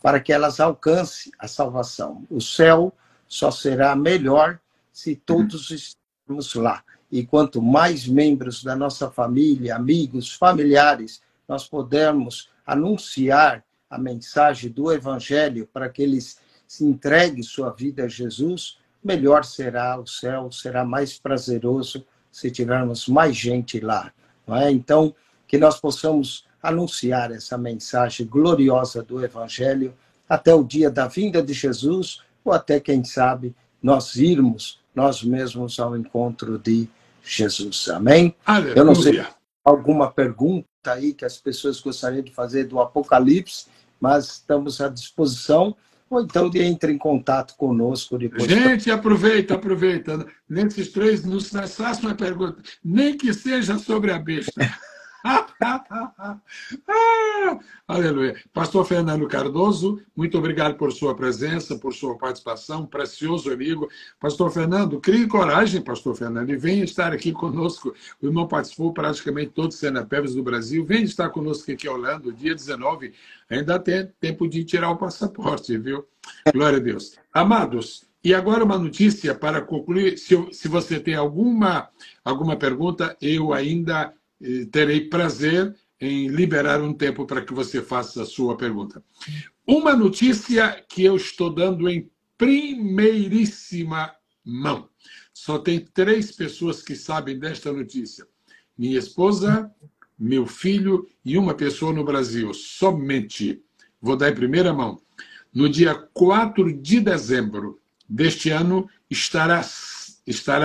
para que elas alcancem a salvação. O céu só será melhor se todos estivermos lá. E quanto mais membros da nossa família, amigos, familiares, nós pudermos anunciar a mensagem do Evangelho para que eles se entreguem sua vida a Jesus, melhor será o céu, será mais prazeroso se tivermos mais gente lá. Não é? Então, que nós possamos anunciar essa mensagem gloriosa do Evangelho até o dia da vinda de Jesus, ou até, quem sabe, nós irmos nós mesmos ao encontro de Jesus. Amém? Aleluia. Eu não sei alguma pergunta aí que as pessoas gostariam de fazer do Apocalipse, mas estamos à disposição, ou então entre em contato conosco depois. Gente, aproveita. Nesses 3 minutos, nós façamos uma pergunta, nem que seja sobre a besta. Aleluia. Pastor Fernando Cardoso, muito obrigado por sua presença, por sua participação, precioso amigo. Pastor Fernando, crie coragem, pastor Fernando, e venha estar aqui conosco. O irmão participou praticamente todos os CENAPEVs do Brasil. Venha estar conosco aqui em Orlando, dia 19. Ainda tem tempo de tirar o passaporte, viu? Glória a Deus. Amados, e agora uma notícia para concluir. Se você tem alguma pergunta, eu ainda terei prazer em liberar um tempo para que você faça a sua pergunta. Uma notícia que eu estou dando em primeiríssima mão. Só tem 3 pessoas que sabem desta notícia. Minha esposa, meu filho e uma pessoa no Brasil. Somente. Vou dar em primeira mão. No dia 4 de dezembro deste ano, estará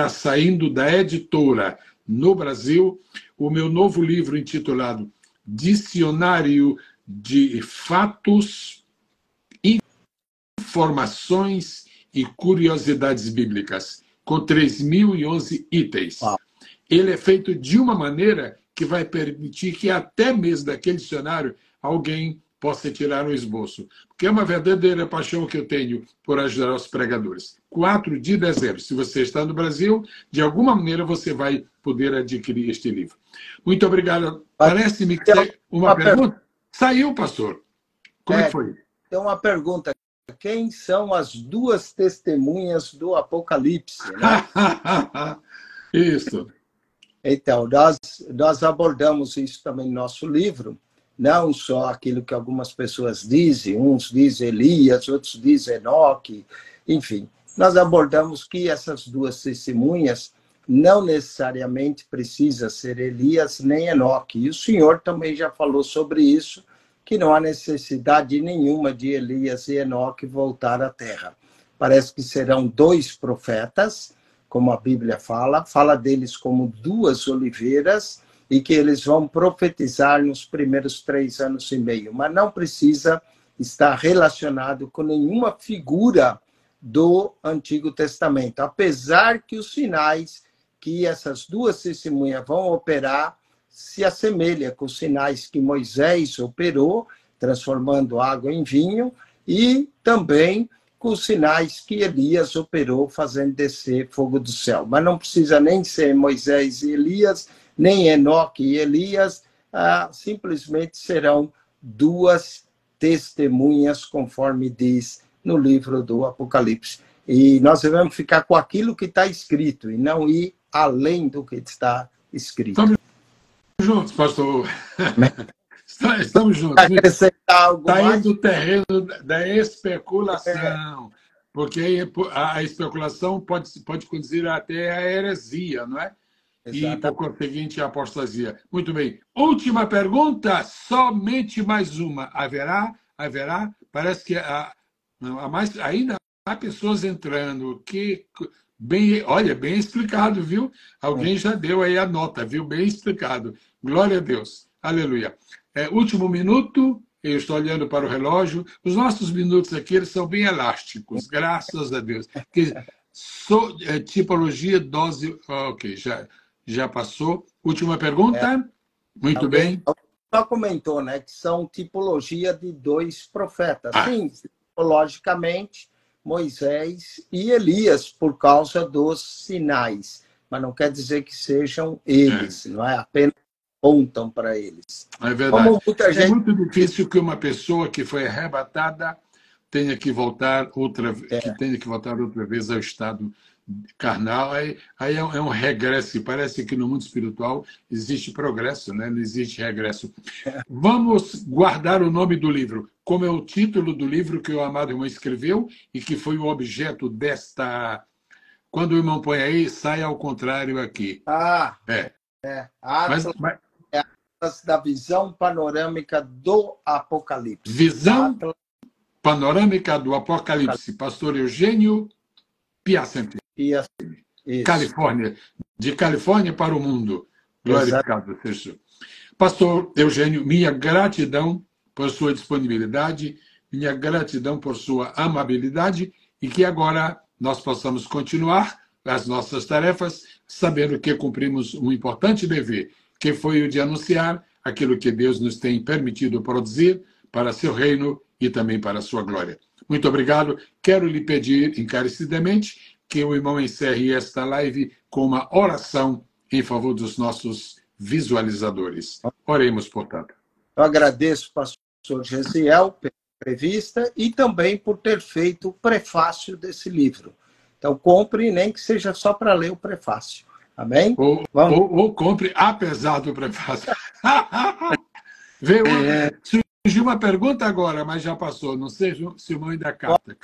saindo da editora no Brasil o meu novo livro intitulado Dicionário de Fatos, Informações e Curiosidades Bíblicas, com 3.011 itens. Uau. Ele é feito de uma maneira que vai permitir que até mesmo daquele dicionário alguém possa tirar um esboço. Porque é uma verdadeira paixão que eu tenho por ajudar os pregadores. 4 de dezembro. Se você está no Brasil, de alguma maneira você vai poder adquirir este livro. Muito obrigado. Parece-me que tem uma pergunta. Saiu, pastor. Como é que foi? Tem uma pergunta. Quem são as 2 testemunhas do Apocalipse? Né? Isso. Então, nós abordamos isso também no nosso livro. Não só aquilo que algumas pessoas dizem, uns dizem Elias, outros dizem Enoque, enfim. Nós abordamos que essas 2 testemunhas não necessariamente precisa ser Elias nem Enoque. E o Senhor também já falou sobre isso, que não há necessidade nenhuma de Elias e Enoque voltar à terra. Parece que serão 2 profetas, como a Bíblia fala deles como 2 oliveiras, e que eles vão profetizar nos primeiros 3 anos e meio. Mas não precisa estar relacionado com nenhuma figura do Antigo Testamento. Apesar que os sinais que essas 2 testemunhas vão operar se assemelham com os sinais que Moisés operou, transformando água em vinho, e também com os sinais que Elias operou, fazendo descer fogo do céu. Mas não precisa nem ser Moisés e Elias, nem Enoque e Elias, simplesmente serão 2 testemunhas, conforme diz no livro do Apocalipse. E nós devemos ficar com aquilo que está escrito, e não ir além do que está escrito. Estamos juntos, pastor. Estamos juntos. Acrescentar algo Está aí mais? do terreno da especulação, porque a especulação pode conduzir até a heresia, não é? E, por conseguinte, a apostasia. Muito bem. Última pergunta, somente mais uma. Haverá? Parece que ainda há pessoas entrando. Olha, bem explicado, viu? Alguém já deu aí a nota, viu? Bem explicado. Glória a Deus. Aleluia. Último minuto, eu estou olhando para o relógio. Os nossos minutos aqui eles são bem elásticos, graças a Deus. Tipologia, dose... Ok, já passou. Última pergunta? Muito bem. Só comentou, né, que são tipologia de 2 profetas. Sim, tipologicamente, Moisés e Elias, por causa dos sinais. Mas não quer dizer que sejam eles, não é? Apenas apontam para eles. É verdade. É muito difícil que uma pessoa que foi arrebatada tenha que voltar outra vez ao estado carnal. Aí é um regresso. Parece que no mundo espiritual existe progresso, né? Não existe regresso. Vamos guardar o nome do livro. Como é o título do livro que o amado irmão escreveu e que foi o objeto desta... Quando o irmão põe aí, sai ao contrário aqui. Atlas da visão panorâmica do Apocalipse. Visão panorâmica do Apocalipse. Pastor Eugênio Piacente. Califórnia. De Califórnia para o mundo. Glorificado seja. Pastor Eugênio, minha gratidão por sua disponibilidade, minha gratidão por sua amabilidade e que agora nós possamos continuar as nossas tarefas, sabendo que cumprimos um importante dever, que foi o de anunciar aquilo que Deus nos tem permitido produzir para seu reino e também para a sua glória. Muito obrigado. Quero lhe pedir encarecidamente que o irmão encerre esta live com uma oração em favor dos nossos visualizadores. Oremos, portanto. Eu agradeço, pastor Gesiel, pela entrevista e também por ter feito o prefácio desse livro. Então, compre, nem que seja só para ler o prefácio. Amém? Ou compre, apesar do prefácio. Surgiu uma pergunta agora, mas já passou. Não sei se o irmão ainda capta.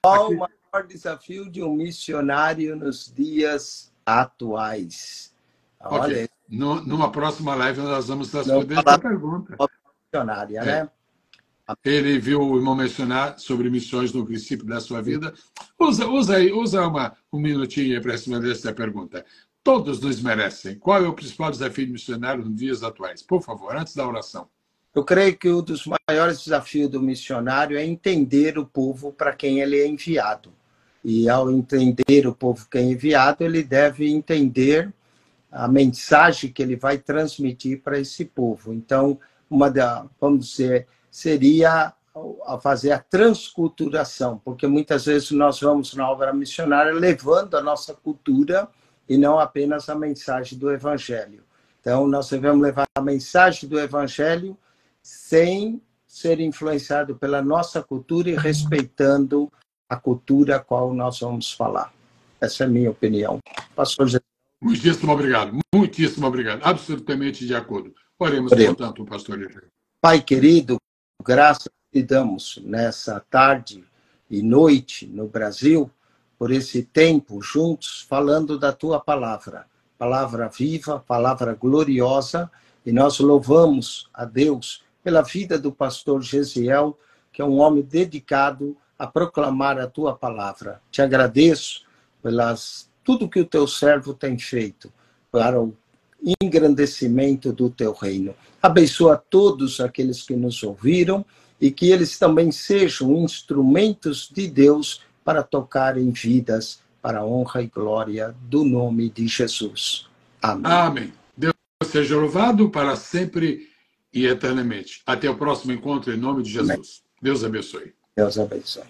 Qual o maior desafio de um missionário nos dias atuais? Olha, numa próxima live nós vamos responder essa pergunta. Missionária, né? Ele viu o irmão mencionar sobre missões no princípio da sua vida. Usa um minutinho para responder essa pergunta. Todos nos merecem. Qual é o principal desafio de missionário nos dias atuais? Por favor, antes da oração. Eu creio que um dos maiores desafios do missionário é entender o povo para quem ele é enviado. E ao entender o povo que é enviado, ele deve entender a mensagem que ele vai transmitir para esse povo. Então, vamos dizer, seria a fazer a transculturação, porque muitas vezes nós vamos na obra missionária levando a nossa cultura e não apenas a mensagem do Evangelho. Então, nós devemos levar a mensagem do Evangelho sem ser influenciado pela nossa cultura e respeitando a cultura a qual nós vamos falar. Essa é a minha opinião. Pastor Jesus. Muitíssimo obrigado. Muitíssimo obrigado. Absolutamente de acordo. Oremos, portanto, pastor Jesus. Pai querido, graças te damos nessa tarde e noite no Brasil, por esse tempo juntos, falando da tua palavra. Palavra viva, palavra gloriosa, e nós louvamos a Deus pela vida do pastor Gesiel, que é um homem dedicado a proclamar a tua palavra. Te agradeço pelas tudo que o teu servo tem feito para o engrandecimento do teu reino. Abençoa todos aqueles que nos ouviram e que eles também sejam instrumentos de Deus para tocar em vidas para a honra e glória do nome de Jesus. Amém. Amém. Deus seja louvado para sempre e eternamente. Até o próximo encontro em nome de Jesus. Amém. Deus abençoe. Deus abençoe.